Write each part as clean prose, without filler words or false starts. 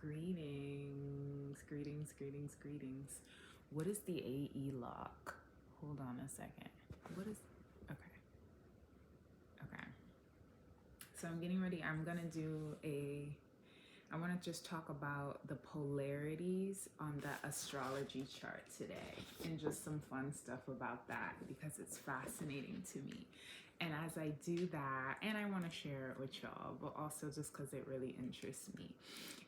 Greetings. What is the AE lock? Hold on a second. What is, okay. So I'm getting ready. I want to just talk about the polarities on the astrology chart today and just some fun stuff about that because it's fascinating to me. And as I do that, and I want to share it with y'all, but also just because it really interests me.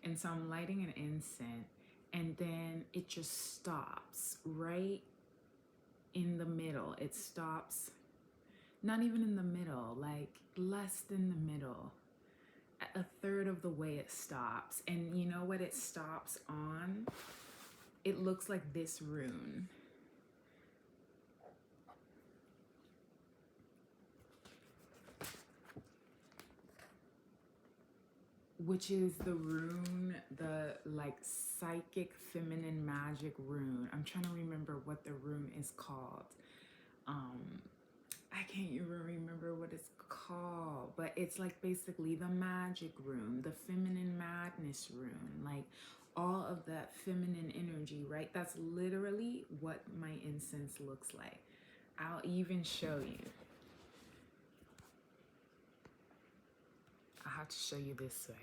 And so I'm lighting an incense, and then it just stops right in the middle. It stops, not even in the middle, like less than the middle. A third of the way it stops. And you know what it stops on? It looks like this rune. Which is the rune, the like psychic feminine magic rune. I'm trying to remember what the rune is called. I can't even remember what it's called, but it's like basically the magic rune, the feminine madness rune, like all of that feminine energy, right? That's literally what my incense looks like. I'll even show you. I have to show you this way.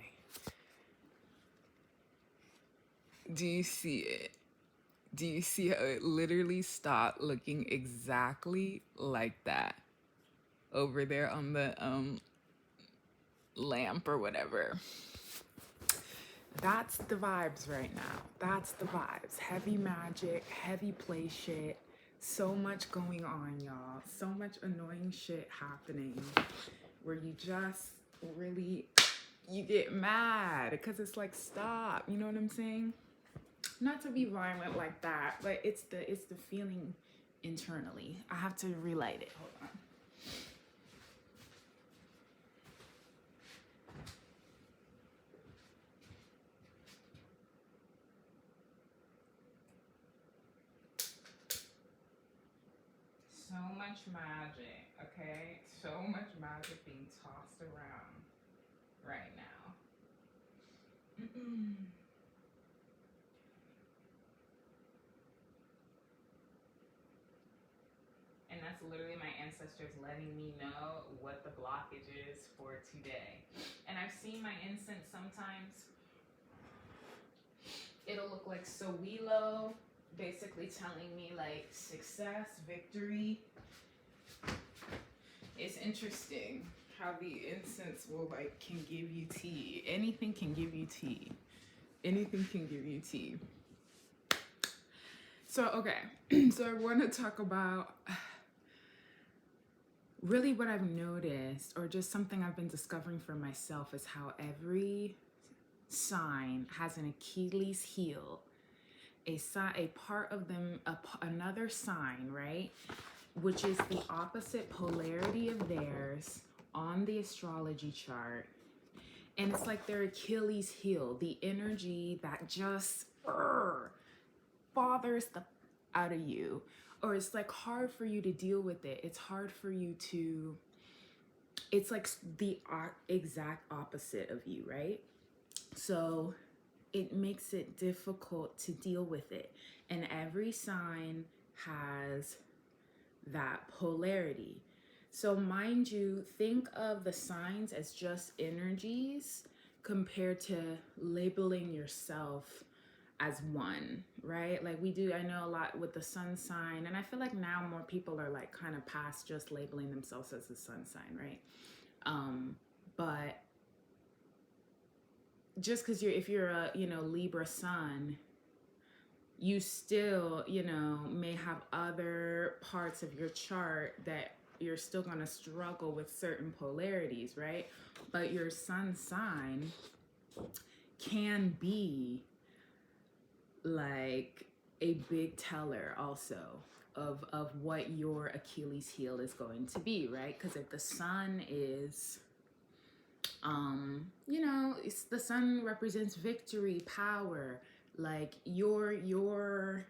Do you see it? Do you see how it literally stopped looking exactly like that over there on the lamp or whatever? That's the vibes right now. That's the vibes. Heavy magic, heavy play shit. So much going on, y'all. So much annoying shit happening where you just really, you get mad because it's like, stop. You know what I'm saying? Not to be violent like that, but it's the feeling internally. I have to relight it. Hold on. So much magic, okay? So much magic being tossed around right now. And that's literally my ancestors letting me know what the blockage is for today. And I've seen my incense sometimes. It'll look like Sowilo, basically telling me like success, victory. It's interesting how the incense will like can give you tea. Anything can give you tea. Anything can give you tea. So, okay. So I want to talk about really what I've noticed, or just something I've been discovering for myself, is how every sign has an Achilles heel. A part of them, another sign, right? Which is the opposite polarity of theirs on the astrology chart. And it's like their Achilles heel, the energy that just bothers the out of you, or it's like hard for you to deal with it. It's hard for you to, it's like the exact opposite of you, right? So it makes it difficult to deal with it. And every sign has that polarity. So mind you, think of the signs as just energies compared to labeling yourself as one, right? Like we do, I know a lot with the sun sign, and I feel like now more people are like kind of past just labeling themselves as the sun sign, right? But just because if you're a Libra sun, you still may have other parts of your chart that you're still going to struggle with certain polarities, right? But your sun sign can be like a big teller also of what your Achilles heel is going to be, right? Because if the sun is it's the sun represents victory, power, like your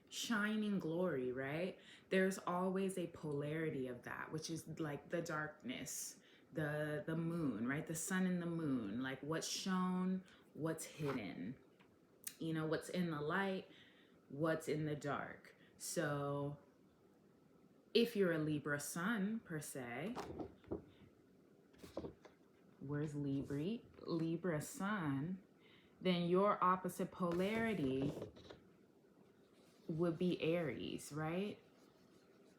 shining glory, right? There's always a polarity of that, which is like the darkness, the moon, right? The sun and the moon, like what's shown, what's hidden, you know, what's in the light, what's in the dark. So if you're a Libra sun per se, where's Libra sun, then your opposite polarity would be Aries, right?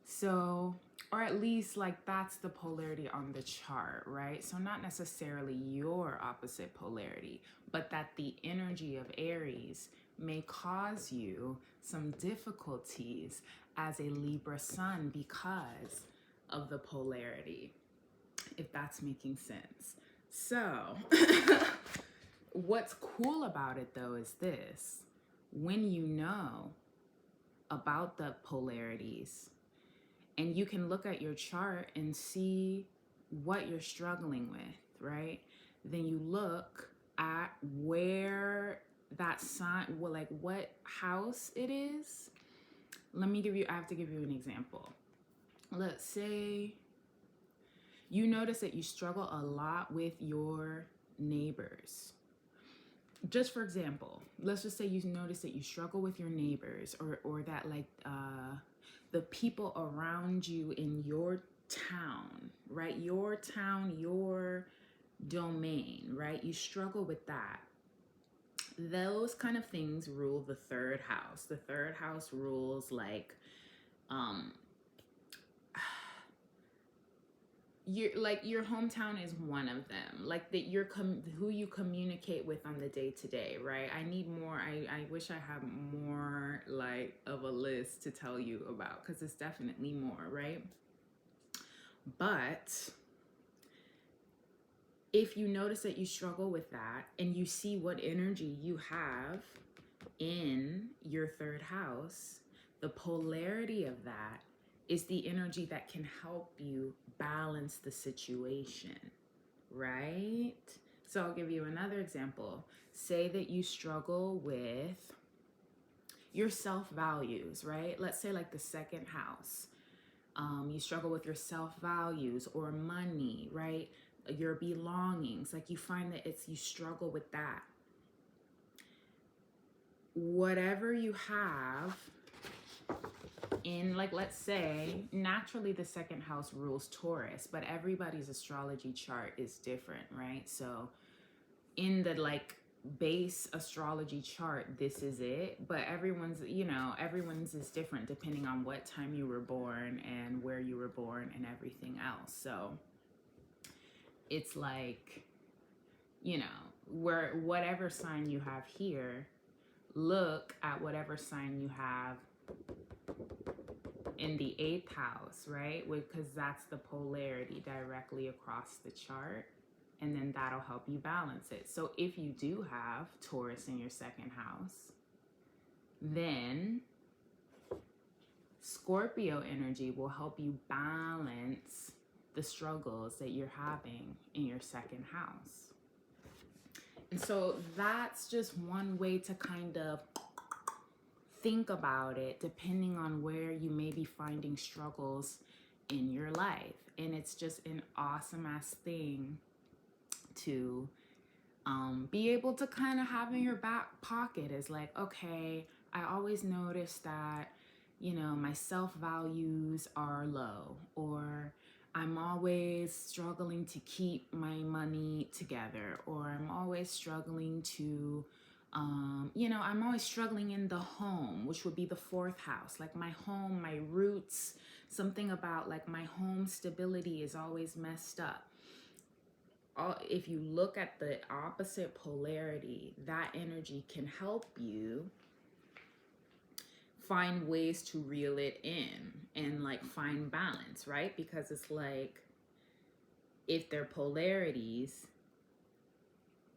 So, or at least like that's the polarity on the chart, right? So not necessarily your opposite polarity, but that the energy of Aries may cause you some difficulties as a Libra sun because of the polarity, if that's making sense. So what's cool about it though is this: when you know about the polarities, and you can look at your chart and see what you're struggling with, right? Then you look at where that sign, well, like what house it is. I have to give you an example. Let's say you notice that you struggle a lot with your neighbors. Just for example, let's just say you notice that you struggle with your neighbors, or that like the people around you in your town, right? Your town, your domain, right? You struggle with that. Those kind of things rule the third house. The third house rules like your hometown is one of them, like that who you communicate with on the day to day, right? I need more. I wish I had more like of a list to tell you about, because it's definitely more, right? But if you notice that you struggle with that and you see what energy you have in your third house, the polarity of that is the energy that can help you balance the situation, right? So I'll give you another example. Say that you struggle with your self-values, right? Let's say like the second house. You struggle with your self-values or money, right? Your belongings, like you find that you struggle with that. Whatever you have in, like, let's say naturally the second house rules Taurus, but everybody's astrology chart is different, right? So in the like base astrology chart, this is it, but everyone's is different depending on what time you were born and where you were born and everything else. So it's like, where whatever sign you have here, look at whatever sign you have in the 8th house, right? Because that's the polarity directly across the chart, and then that'll help you balance it. So if you do have Taurus in your second house, then Scorpio energy will help you balance the struggles that you're having in your second house. And so that's just one way to kind of think about it, depending on where you may be finding struggles in your life. And it's just an awesome ass thing to be able to kind of have in your back pocket, is like, okay, I always notice that, my self-values are low, or I'm always struggling to keep my money together, or I'm always struggling to I'm always struggling in the home, which would be the 4th house. Like my home, my roots, something about like my home stability is always messed up. If you look at the opposite polarity, that energy can help you find ways to reel it in and like find balance, right? Because it's like, if they're polarities,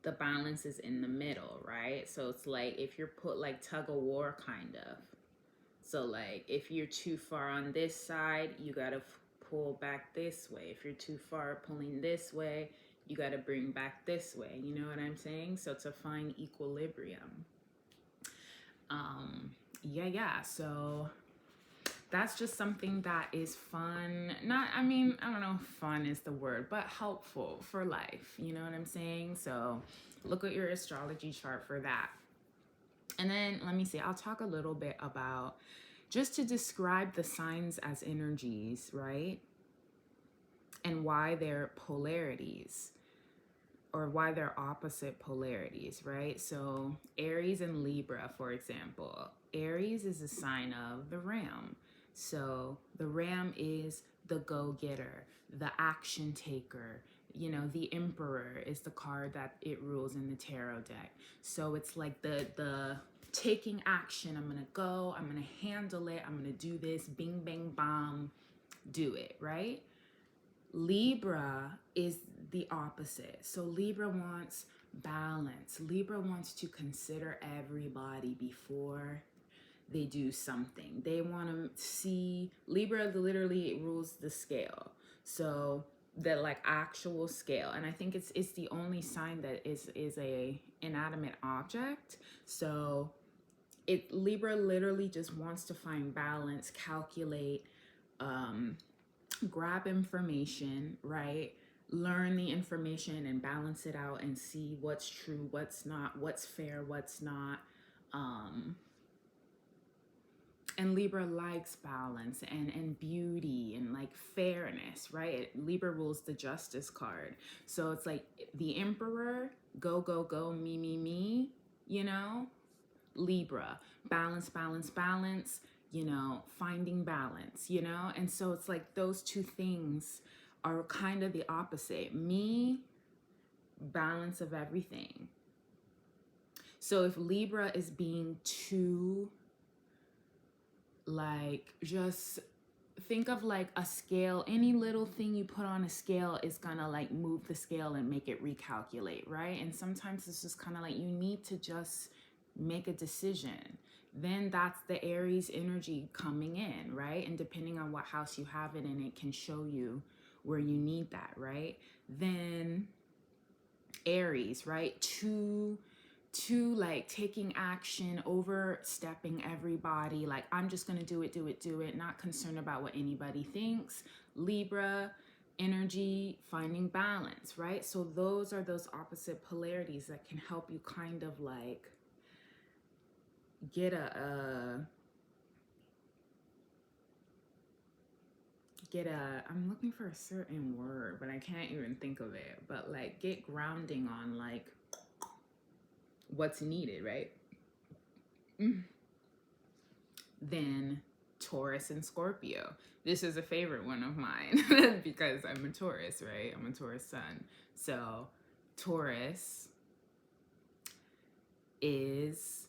the balance is in the middle, right? So it's like if you're put like tug of war kind of. So like if you're too far on this side, you gotta pull back this way. If you're too far pulling this way, you gotta bring back this way. You know what I'm saying? So to find equilibrium. Yeah. So that's just something that is fun. Not, I mean, I don't know if fun is the word, but helpful for life. You know what I'm saying? So look at your astrology chart for that. And then let me see, I'll talk a little bit about just to describe the signs as energies, right? And why they're polarities, or why they're opposite polarities, right? So Aries and Libra, for example. Aries is a sign of the ram. So the ram is the go-getter, the action taker. You know, the emperor is the card that it rules in the tarot deck. So it's like the taking action. I'm gonna go, I'm gonna handle it, I'm gonna do this, bing, bang, bomb, do it, right? Libra is the opposite. So Libra wants balance. Libra wants to consider everybody before they do something. They want to see, Libra literally rules the scale. So the like actual scale. And I think it's the only sign that is a inanimate object. So Libra literally just wants to find balance, calculate, grab information, right? Learn the information and balance it out and see what's true, what's not, what's fair, what's not. And Libra likes balance and beauty and like fairness, right? Libra rules the justice card. So it's like the emperor, go, go, go, me, you know? Libra, balance, balance, balance, you know, finding balance, you know? And so it's like those two things are kind of the opposite. Me, balance of everything. So if Libra is being too, like, just think of like a scale. Any little thing you put on a scale is gonna like move the scale and make it recalculate, right? And sometimes it's just kind of like you need to just make a decision. Then that's the Aries energy coming in, right? And depending on what house you have it in, it can show you where you need that, right? Then Aries, right? Two like taking action, overstepping everybody, like I'm just gonna do it, not concerned about what anybody thinks. Libra energy, finding balance, right? So those are those opposite polarities that can help you kind of like get I'm looking for a certain word, but I can't even think of it, but like get grounding on like what's needed, right? Then Taurus and Scorpio. This is a favorite one of mine because I'm a Taurus, right? I'm a Taurus sun. So Taurus is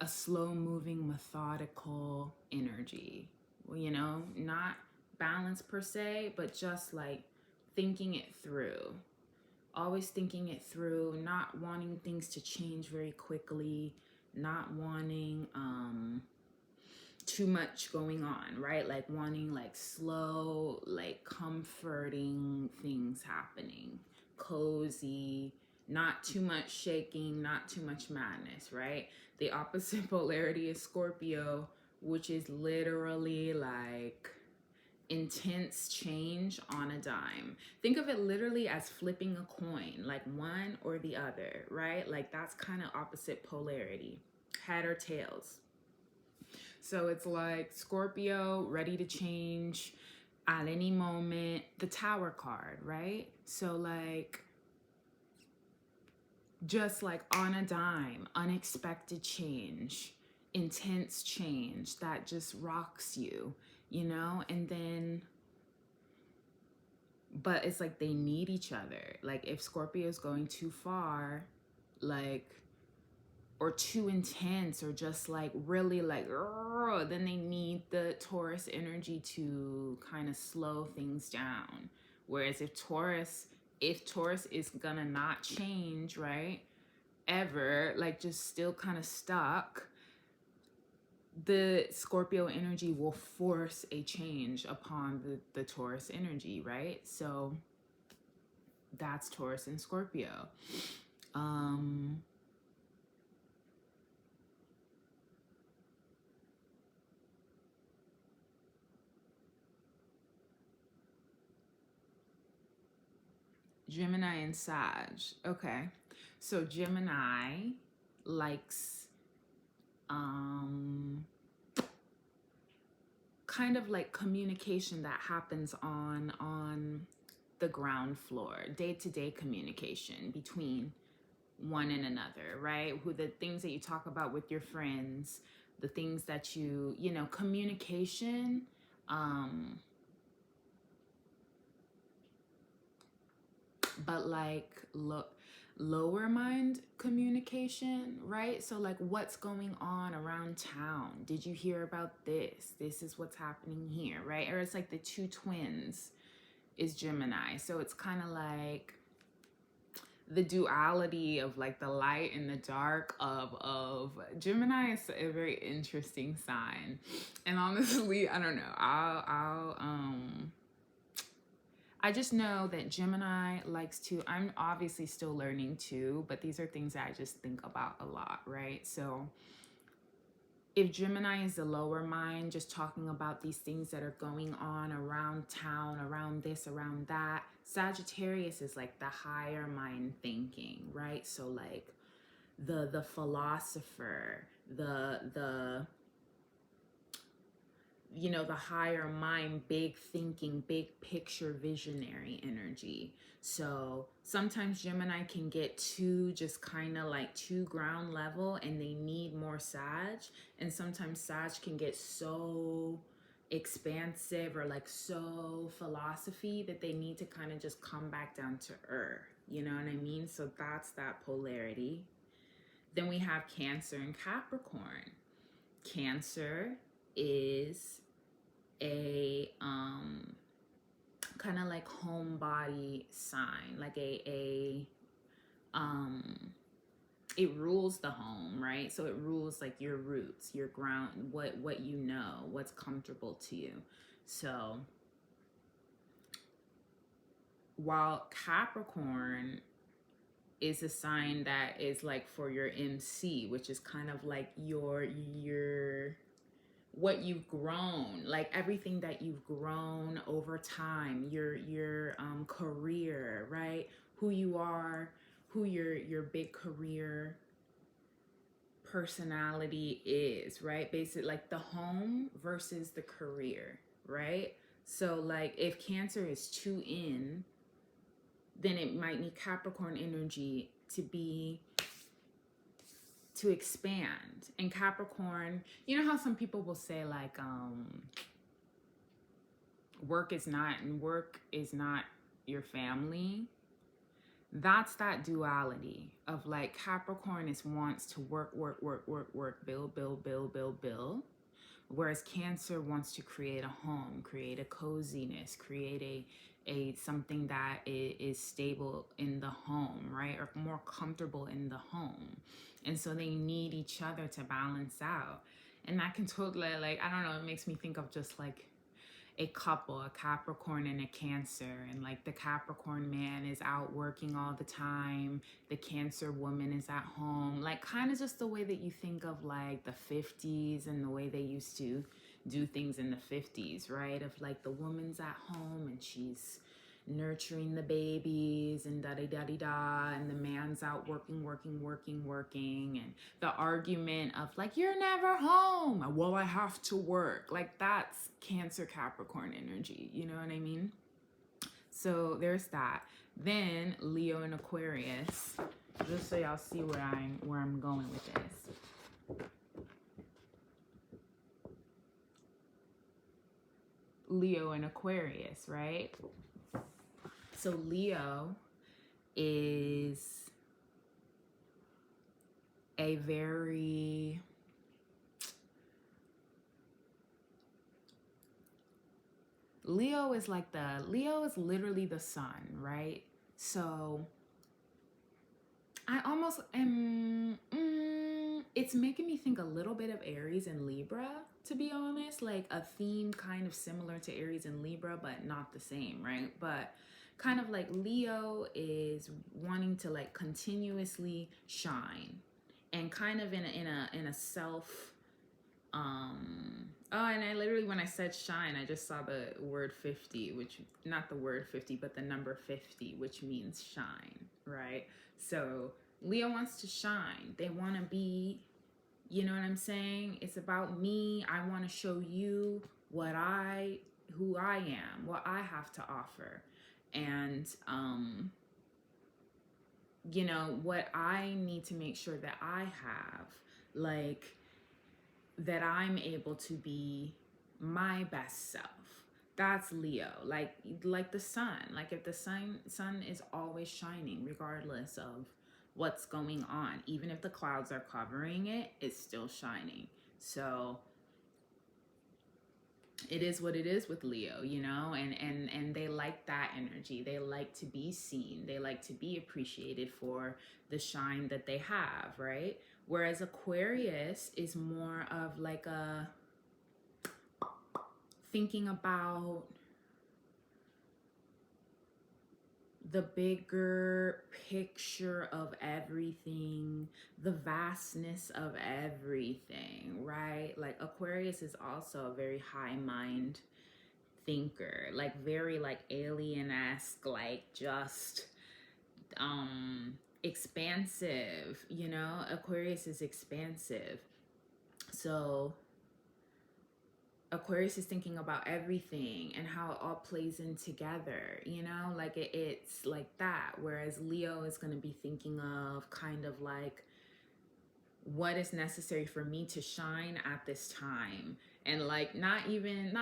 a slow moving, methodical energy. Well, you know, not balance per se, but just like thinking it through. Always thinking it through, not wanting things to change very quickly, not wanting too much going on, right? Like wanting like slow, like comforting things happening, cozy, not too much shaking, not too much madness, right? The opposite polarity is Scorpio, which is literally like intense change on a dime. Think of it literally as flipping a coin, like one or the other, right? Like that's kind of opposite polarity, head or tails. So it's like Scorpio, ready to change at any moment, the Tower card, right? So like just like on a dime, unexpected change, intense change that just rocks you, you know? And then, but it's like they need each other. Like if Scorpio is going too far, like, or too intense, or just like really like, then they need the Taurus energy to kind of slow things down. Whereas if Taurus is gonna not change, right, ever, like just still kind of stuck, the Scorpio energy will force a change upon the Taurus energy, right? So that's Taurus and Scorpio. Gemini and Sag. Okay. So Gemini likes kind of like communication that happens on the ground floor, day-to-day communication between one and another, right? Who the things that you talk about with your friends, the things that you know, communication. But like lower mind communication, right? So like, what's going on around town? Did you hear about this? This is what's happening here, right? Or it's like the two twins is Gemini. So it's kind of like the duality of like the light and the dark of Gemini is a very interesting sign. And honestly, I don't know. I just know that Gemini likes to, I'm obviously still learning too, but these are things that I just think about a lot, right? So if Gemini is the lower mind, just talking about these things that are going on around town, around this, around that, Sagittarius is like the higher mind thinking, right? So like the philosopher, the you know, the higher mind, big thinking, big picture, visionary energy. So sometimes Gemini can get too just kind of like too ground level and they need more Sag. And sometimes Sag can get so expansive or like so philosophy that they need to kind of just come back down to earth. You know what I mean? So that's that polarity. Then we have Cancer and Capricorn. Cancer is a kind of like homebody sign, like it rules the home, right? So it rules like your roots, your ground, what you know, what's comfortable to you. So while Capricorn is a sign that is like for your MC, which is kind of like your what you've grown, like everything that you've grown over time, your career, right? Who you are, who your big career personality is, right? Basically like the home versus the career, right? So like if Cancer is too in, then it might need Capricorn energy to expand. And Capricorn, you know how some people will say like work is not your family. That's that duality of like Capricorn wants to work, build, whereas Cancer wants to create a home, create a coziness, create a something that is stable in the home, right? Or more comfortable in the home. And so they need each other to balance out. And that can totally, like, I don't know, it makes me think of just like a couple, a Capricorn and a Cancer, and like the Capricorn man is out working all the time, the Cancer woman is at home, like kind of just the way that you think of like the 50s and the way they used to do things in the 50s, right? Of like the woman's at home and she's nurturing the babies and da-da-da-da-da, and the man's out working, and the argument of like, you're never home, well, I have to work, like that's Cancer Capricorn energy, you know what I mean? So there's that. Then Leo and Aquarius, just so y'all see where I'm going with this. Leo and Aquarius, right? So Leo is a very Leo is literally the sun, right? So I almost am it's making me think a little bit of Aries and Libra, to be honest, like a theme kind of similar to Aries and Libra, but not the same, right? But kind of like Leo is wanting to like continuously shine and kind of in a self Oh, and I literally, when I said shine, I just saw the word 50, which, not the word 50, but the number 50, which means shine, right? So Leo wants to shine. They want to be, you know what I'm saying? It's about me. I want to show you who I am, what I have to offer. And, you know, what I need to make sure that I have, like, that I'm able to be my best self. That's Leo. Like the sun. Like if the sun is always shining regardless of what's going on. Even if the clouds are covering it, it's still shining. So it is what it is with Leo, you know, and they like that energy. They like to be seen. They like to be appreciated for the shine that they have, right? Whereas Aquarius is more of like a thinking about the bigger picture of everything, the vastness of everything, right? Like Aquarius is also a very high mind thinker, like very like alien-esque, like just expansive, you know? Aquarius is expansive. So Aquarius is thinking about everything and how it all plays in together, you know, like it's like that. Whereas Leo is going to be thinking of kind of like what is necessary for me to shine at this time. And like not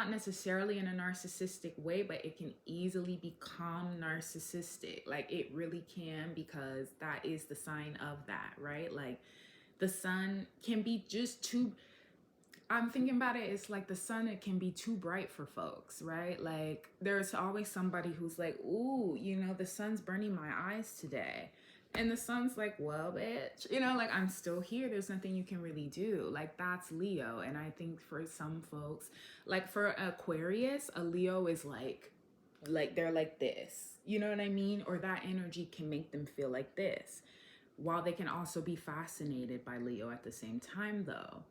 necessarily in a narcissistic way, but it can easily become narcissistic. Like it really can, because that is the sign of that, right? Like the sun can be just too, I'm thinking about it, it's like the sun, it can be too bright for folks, right? Like there's always somebody who's like, ooh, you know, the sun's burning my eyes today. And the sun's like, well, bitch, you know, like I'm still here. There's nothing you can really do. Like that's Leo. And I think for some folks, like for Aquarius, a Leo is like they're like this, you know what I mean? Or that energy can make them feel like this. While they can also be fascinated by Leo at the same time, though.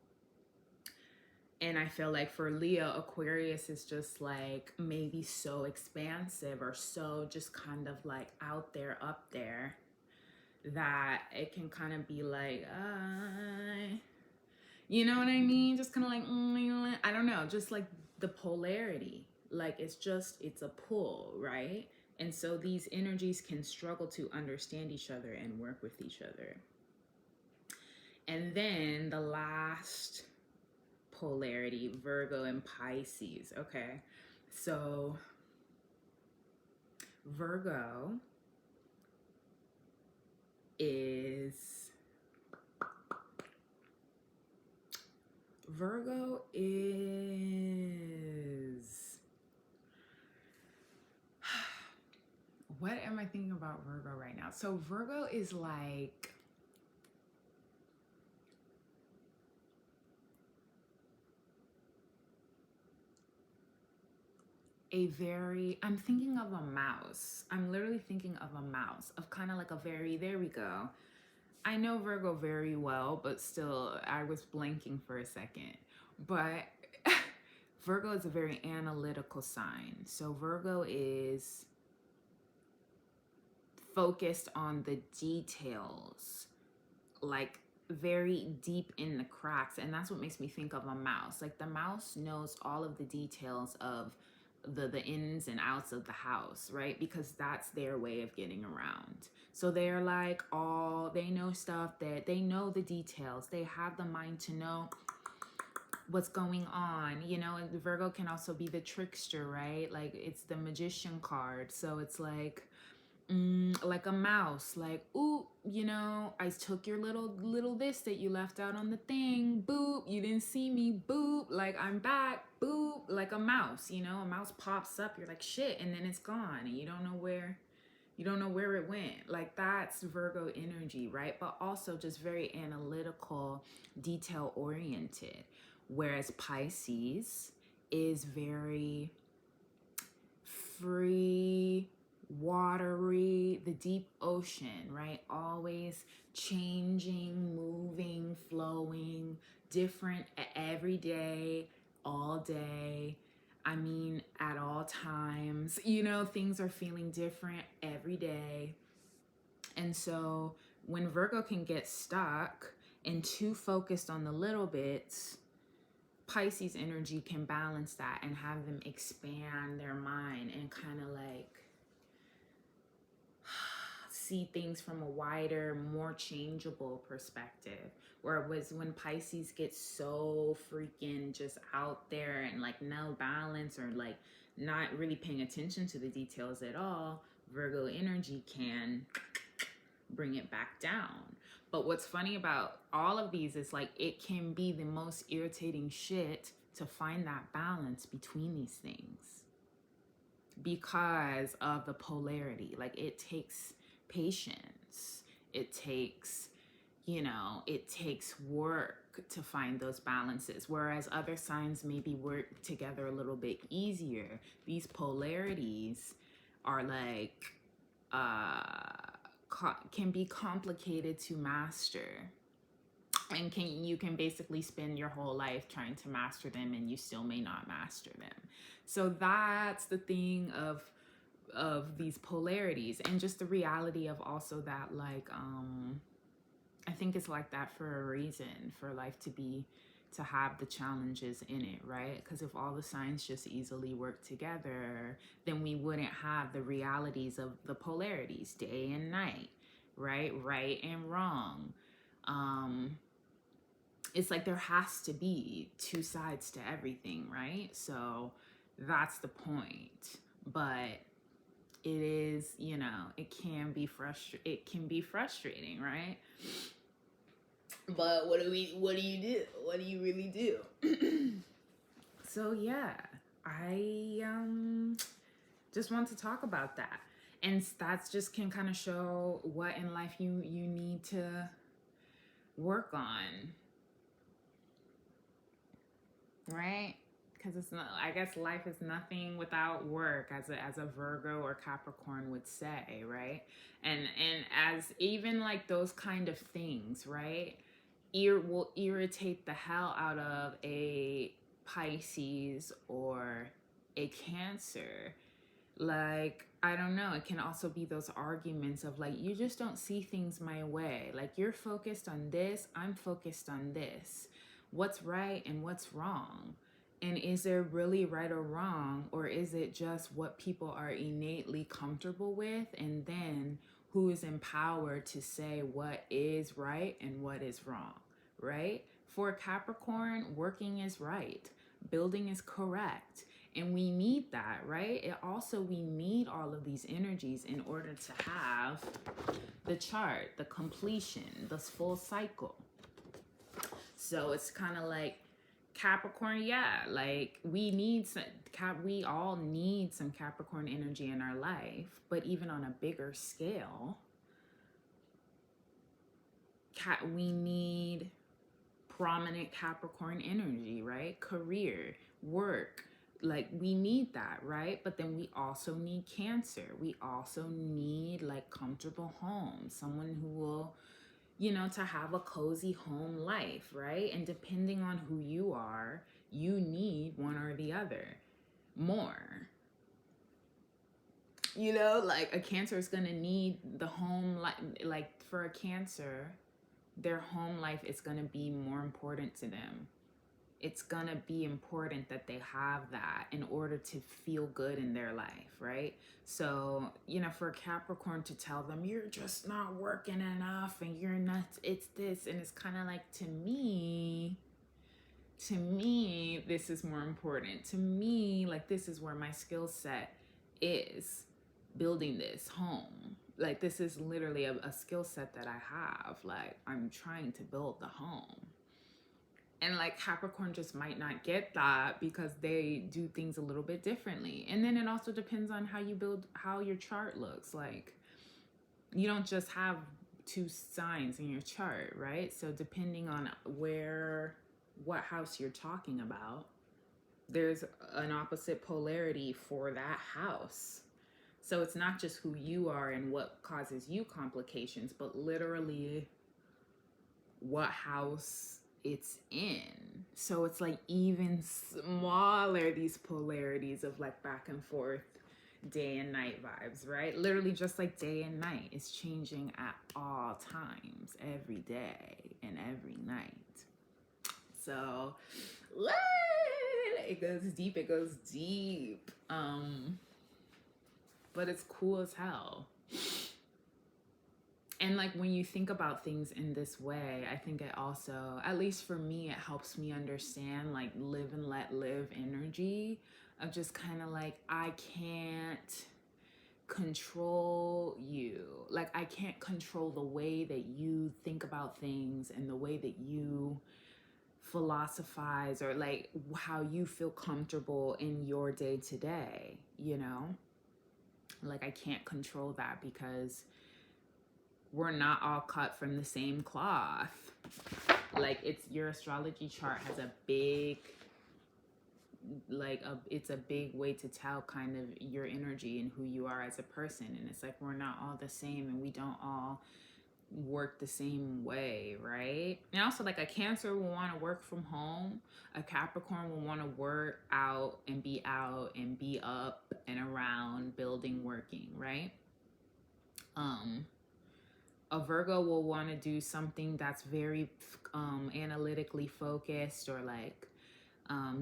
And I feel like for Leo, Aquarius is just like maybe so expansive or so just kind of like out there, up there, that it can kind of be like, you know what I mean? Just kind of like, I don't know, just like the polarity. Like it's a pull, right? And so these energies can struggle to understand each other and work with each other. And then the last polarity, Virgo and Pisces. Okay, so Virgo is what am I thinking about Virgo right now? So Virgo is like I'm thinking of a mouse. I'm literally thinking of a mouse, of kind of like a there we go. I know Virgo very well, but still, I was blanking for a second. But Virgo is a very analytical sign. So Virgo is focused on the details, like very deep in the cracks. And that's what makes me think of a mouse. Like the mouse knows all of the details of the ins and outs of the house, right? Because that's their way of getting around. So they're like they know stuff, that they know the details. They have the mind to know what's going on, you know. And Virgo can also be the trickster, right? Like it's the magician card. So it's like a mouse, like, ooh, you know, I took your little this that you left out on the thing, boop, you didn't see me, boop, like I'm back, boop, like a mouse, you know. A mouse pops up, you're like shit, and then it's gone, and you don't know where it went. Like that's Virgo energy, right? But also just very analytical, detail oriented. Whereas Pisces is very free watery, the deep ocean, right? Always changing, moving, flowing, different every day, all day. I mean, at all times, you know, things are feeling different every day. And so when Virgo can get stuck and too focused on the little bits, Pisces energy can balance that and have them expand their mind and kind of like see things from a wider, more changeable perspective. Whereas when Pisces gets so freaking just out there and like no balance or like not really paying attention to the details at all, Virgo energy can bring it back down. But what's funny about all of these is like it can be the most irritating shit to find that balance between these things because of the polarity. Like it takes patience. It takes, you know, it takes work to find those balances. Whereas other signs maybe work together a little bit easier. These polarities are like, can be complicated to master, and you can basically spend your whole life trying to master them and you still may not master them. So that's the thing of these polarities, and just the reality of also that like I think it's like that for a reason, for life to have the challenges in it, right? Because if all the signs just easily work together, then we wouldn't have the realities of the polarities, day and night, right? Right and wrong. It's like there has to be two sides to everything, right? So that's the point. But it is, you know, it can be frustrating, right? But what do you do? What do you really do? So yeah, I just want to talk about that. And that's just can kind of show what in life you need to work on. Right? Because it's not, I guess life is nothing without work, as a Virgo or Capricorn would say, right? And as even like those kind of things, right, will irritate the hell out of a Pisces or a Cancer. Like, I don't know, it can also be those arguments of like, you just don't see things my way. Like, you're focused on this, I'm focused on this. What's right and what's wrong? And is there really right or wrong? Or is it just what people are innately comfortable with? And then who is empowered to say what is right and what is wrong, right? For Capricorn, working is right. Building is correct. And we need that, right? It also, we need all of these energies in order to have the chart, the completion, this full cycle. So it's kind of like Capricorn, yeah, like we all need some Capricorn energy in our life, but even on a bigger scale, we need prominent Capricorn energy, right? Career, work, like we need that, right? But then we also need Cancer. We also need like comfortable homes, someone who will, you know, to have a cozy home life, right? And depending on who you are, you need one or the other more. You know, like a Cancer is gonna need the home life. Like for a Cancer, their home life is gonna be more important to them. It's gonna be important that they have that in order to feel good in their life, right? So, you know, for a Capricorn to tell them you're just not working enough and you're not, it's this, and it's kind of like, to me, this is more important. To me, like, this is where my skill set is, building this home. Like, this is literally a skill set that I have. Like, I'm trying to build the home. And like Capricorn just might not get that because they do things a little bit differently. And then it also depends on how you build, how your chart looks. Like, you don't just have two signs in your chart, right? So depending on what house you're talking about, there's an opposite polarity for that house. So it's not just who you are and what causes you complications, but literally what house it's in. So it's like even smaller, these polarities of like back and forth, day and night vibes, right? Literally just like day and night is changing at all times, every day and every night. So it goes deep, it goes deep. But it's cool as hell. And like when you think about things in this way, I think it also, at least for me, it helps me understand like live and let live energy of just kind of like, I can't control you. Like I can't control the way that you think about things and the way that you philosophize or like how you feel comfortable in your day to day, you know? Like I can't control that because we're not all cut from the same cloth. Like it's your astrology chart has a big it's a big way to tell kind of your energy and who you are as a person. And it's like we're not all the same and we don't all work the same way, right? And also like a Cancer will want to work from home, a Capricorn will want to work out and be up and around, building, working, right? A Virgo will want to do something that's very analytically focused or like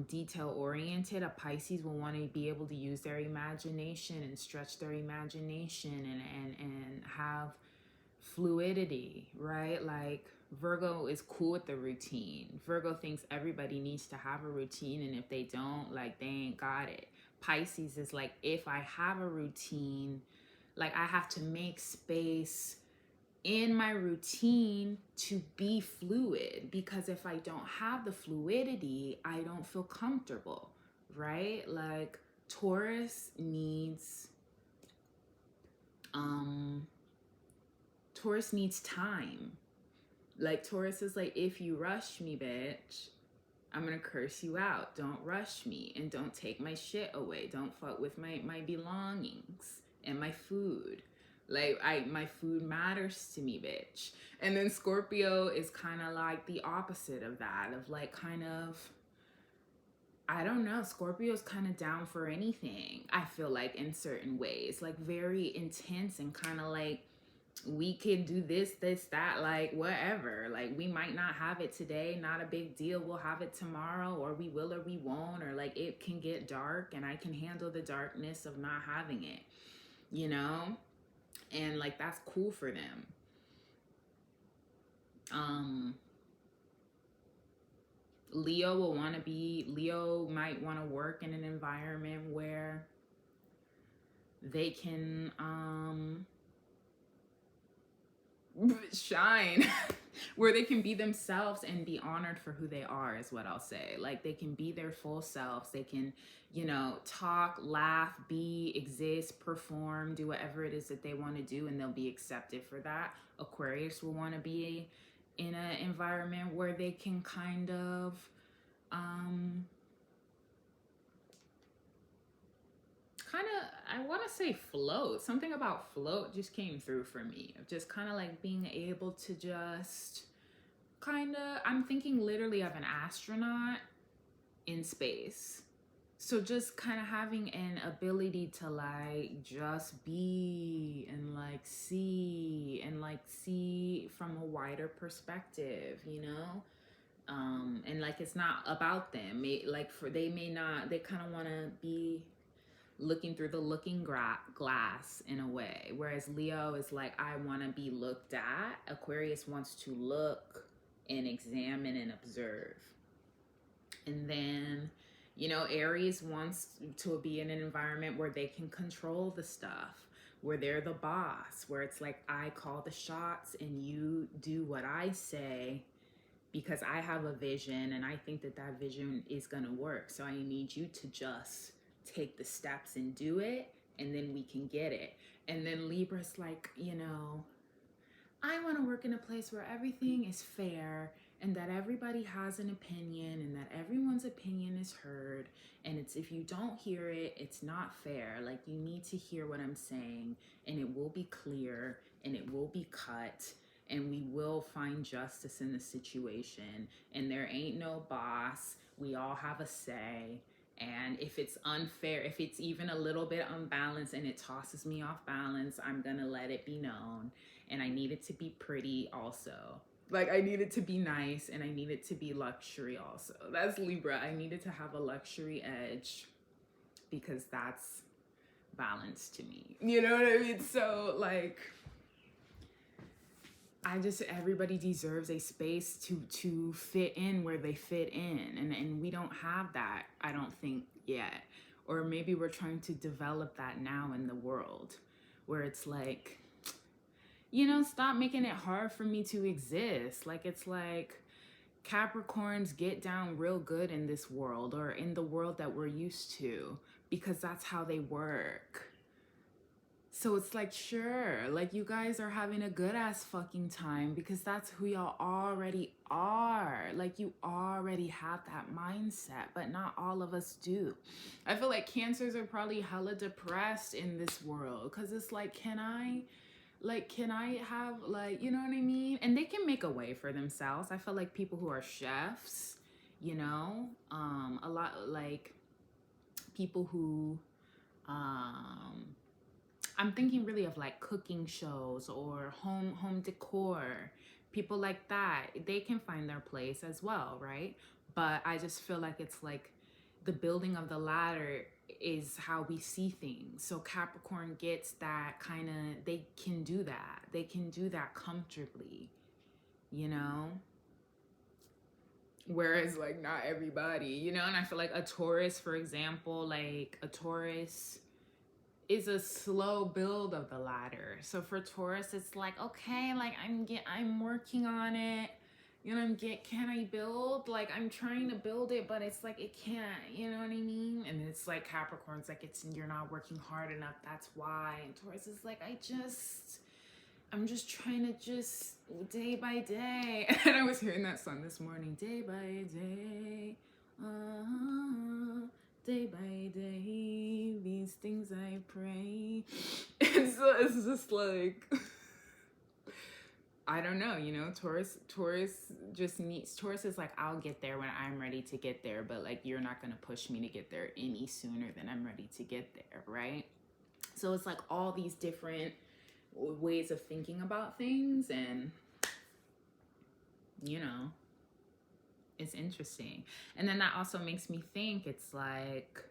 detail oriented. A Pisces will want to be able to use their imagination and stretch their imagination and have fluidity, right? Like Virgo is cool with the routine. Virgo thinks everybody needs to have a routine, and if they don't, like they ain't got it. Pisces is like, if I have a routine, like I have to make space in my routine to be fluid, because if I don't have the fluidity, I don't feel comfortable, right? Like Taurus needs time. Like Taurus is like, if you rush me, bitch, I'm gonna curse you out. Don't rush me and don't take my shit away. Don't fuck with my belongings and my food. Like my food matters to me, bitch. And then Scorpio is kind of like the opposite of that, of like kind of, I don't know, Scorpio's kind of down for anything, I feel like, in certain ways, like very intense and kind of like, we can do this, that, like whatever. Like we might not have it today, not a big deal. We'll have it tomorrow, or we will or we won't, or like it can get dark and I can handle the darkness of not having it, you know? And like that's cool for them. Leo might want to work in an environment where they can shine, where they can be themselves and be honored for who they are, is what I'll say. Like they can be their full selves. They can, talk, laugh, exist, perform, do whatever it is that they want to do, and they'll be accepted for that. Aquarius will want to be in an environment where they can kind of I want to say float. Something about float just came through for me, of just kind of like being able to just kind of, I'm thinking literally of an astronaut in space. So just kind of having an ability to like just be and like see from a wider perspective, and like it's not about them. They kind of want to be looking through the looking glass in a way, whereas Leo is like, I want to be looked at. Aquarius wants to look and examine and observe. And then Aries wants to be in an environment where they can control the stuff, where they're the boss, where it's like, I call the shots and you do what I say, because I have a vision and I think that vision is gonna work. So I need you to just take the steps and do it, and then we can get it. And then Libra's like, I want to work in a place where everything is fair and that everybody has an opinion and that everyone's opinion is heard, and it's, if you don't hear it, it's not fair. Like, you need to hear what I'm saying, and it will be clear and it will be cut, and we will find justice in the situation, and there ain't no boss, we all have a say. And if it's unfair, if it's even a little bit unbalanced and it tosses me off balance, I'm gonna let it be known. And I need it to be pretty also. Like, I need it to be nice, and I need it to be luxury also. That's Libra. I need it to have a luxury edge, because that's balance to me. You know what I mean? So, like, everybody deserves a space to fit in where they fit in. And we don't have that, I don't think, yet. Or maybe we're trying to develop that now in the world, where it's like, you know, stop making it hard for me to exist. Like, it's like Capricorns get down real good in this world, or in the world that we're used to, because that's how they work. So it's like, sure, like, you guys are having a good ass fucking time because that's who y'all already are. Like, you already have that mindset, but not all of us do. I feel like Cancers are probably hella depressed in this world, because it's like, can I have, like, you know what I mean? And they can make a way for themselves. I feel like people who are chefs, you know, a lot, like, people who, I'm thinking really of like cooking shows or home decor, people like that. They can find their place as well, right? But I just feel like it's like the building of the ladder is how we see things. So Capricorn gets that kind of, they can do that. They can do that comfortably, you know? Whereas, like, not everybody, you know? And I feel like a Taurus, for example, like a Taurus is a slow build of the ladder. So for Taurus, it's like, okay, like, I'm working on it. You know, can I build? Like, I'm trying to build it, but it's like, it can't, you know what I mean? And it's like Capricorn's like, you're not working hard enough, that's why. And Taurus is like, I'm just trying to just day by day. And I was hearing that song this morning, day by day. Day by day, these things I pray. And so it's just like, I don't know, you know, Taurus just needs, Taurus is like, I'll get there when I'm ready to get there, but like, you're not gonna push me to get there any sooner than I'm ready to get there, right? So it's like all these different ways of thinking about things, and, you know, it's interesting. And then that also makes me think, it's like,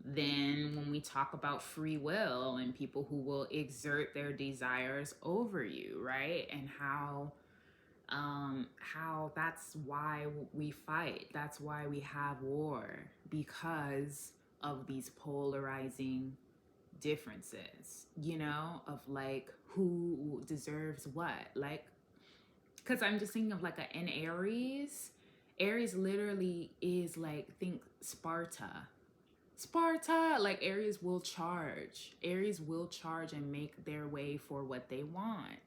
then when we talk about free will and people who will exert their desires over you, right? And how that's why we fight. That's why we have war, because of these polarizing differences, you know, of like who deserves what. Like, because I'm just thinking of like an Aries. Aries literally is like, think Sparta, like Aries will charge and make their way for what they want,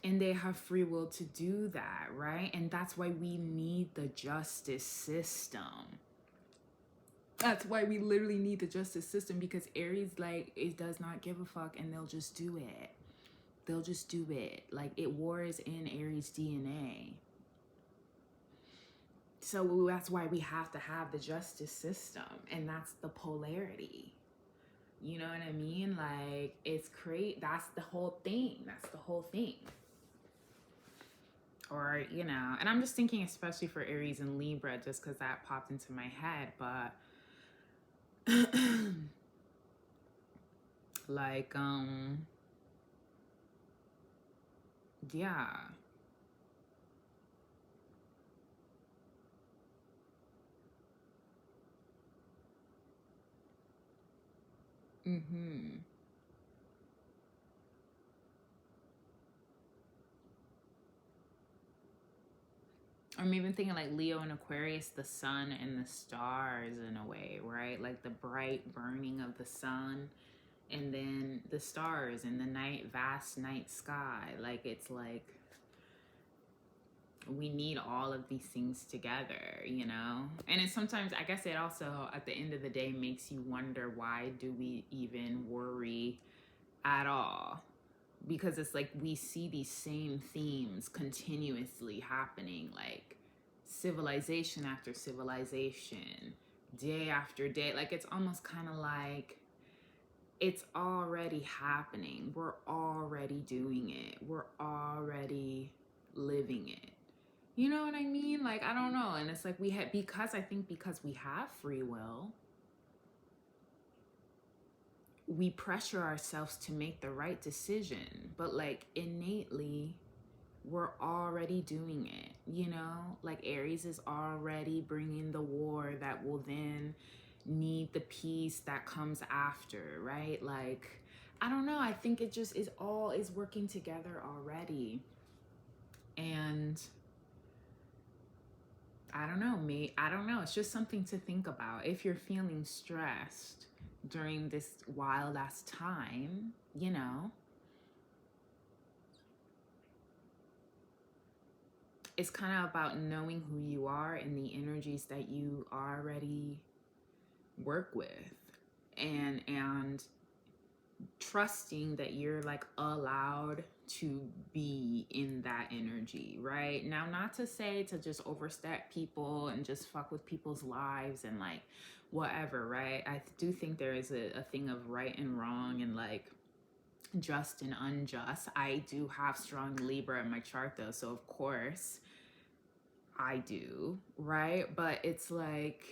and they have free will to do that, right? And that's why we need the justice system. That's why we literally need the justice system, because Aries, like, it does not give a fuck, and they'll just do it. Like, war is in Aries DNA. So that's why we have to have the justice system, and that's the polarity. You know what I mean? Like, it's that's the whole thing. Or, you know, and I'm just thinking especially for Aries and Libra, just because that popped into my head, but like, yeah. I'm even thinking like Leo and Aquarius, the sun and the stars in a way, right? Like the bright burning of the sun, and then the stars in the vast night sky. Like, it's like, we need all of these things together, you know? And it sometimes, I guess it also, at the end of the day, makes you wonder, why do we even worry at all? Because it's like we see these same themes continuously happening, like civilization after civilization, day after day. Like, it's almost kind of like it's already happening. We're already doing it. We're already living it. You know what I mean? Like, I don't know. And it's like we have, because I think because we have free will, we pressure ourselves to make the right decision. But like innately, we're already doing it, you know? Like Aries is already bringing the war that will then need the peace that comes after, right? Like, I don't know. I think it just is working together already. And I don't know, I don't know. It's just something to think about. If you're feeling stressed during this wild ass time, you know, it's kind of about knowing who you are and the energies that you already work with, and trusting that you're like allowed to be in that energy, right? Now, not to say to just overstep people and just fuck with people's lives and like whatever, right? I do think there is a thing of right and wrong and like just and unjust. I do have strong Libra in my chart though, so of course I do, right? But it's like,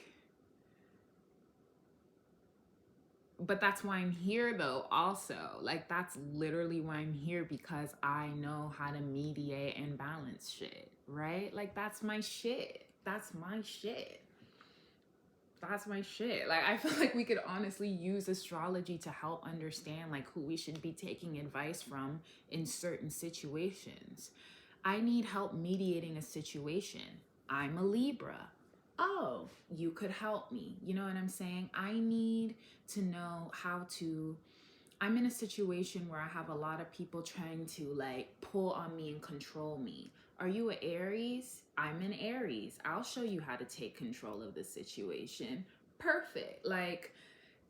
but that's why I'm here though also. Like, that's literally why I'm here, because I know how to mediate and balance shit, right? Like, that's my shit. That's my shit. That's my shit. Like, I feel like we could honestly use astrology to help understand like who we should be taking advice from in certain situations. I need help mediating a situation. I'm a Libra. Oh, you could help me. You know what I'm saying? I need to know how to. I'm in a situation where I have a lot of people trying to like pull on me and control me. Are you an Aries? I'm an Aries. I'll show you how to take control of the situation. Perfect. Like,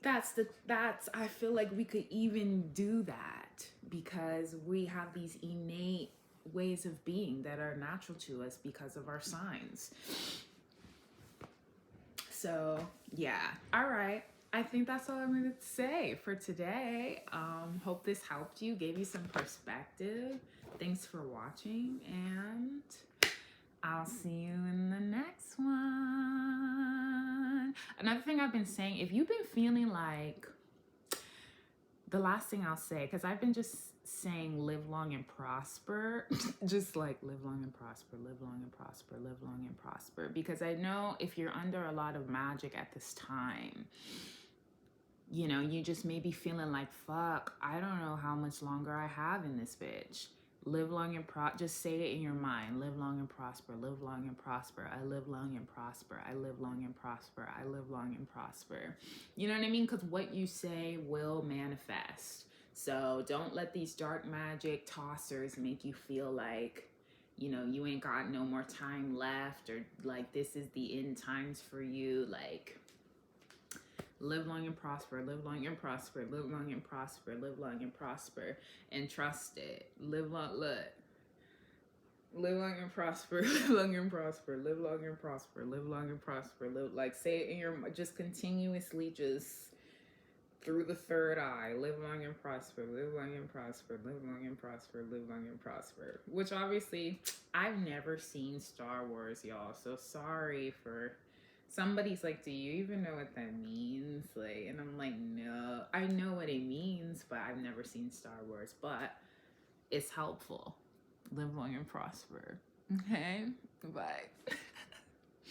that's I feel like we could even do that because we have these innate ways of being that are natural to us because of our signs. So yeah, all right. I think that's all I'm going to say for today. Hope this helped you, gave you some perspective. Thanks for watching, and I'll see you in the next one. Another thing I've been saying, if you've been feeling like, the last thing I'll say, because I've been just saying live long and prosper, just like live long and prosper, live long and prosper, live long and prosper. Because I know if you're under a lot of magic at this time, you know, you just may be feeling like, fuck, I don't know how much longer I have in this bitch. Live long and just say it in your mind. Live long and prosper, live long and prosper. I live long and prosper. I live long and prosper. I live long and prosper. You know what I mean? Because what you say will manifest. So don't let these dark magic tossers make you feel like, you know, you ain't got no more time left, or like this is the end times for you. Like, live long and prosper, live long and prosper, live long and prosper, live long and prosper, and trust it. Live long, look. Live long and prosper, live long and prosper, live long and prosper, live long and prosper, live, like, say it in your, just continuously, just through the third eye. Live long and prosper, live long and prosper, live long and prosper, live long and prosper. Which obviously, I've never seen Star Wars, y'all, so sorry for... Somebody's like, do you even know what that means? Like, and I'm like, no, I know what it means, but I've never seen Star Wars, but it's helpful. Live long and prosper. Okay, bye.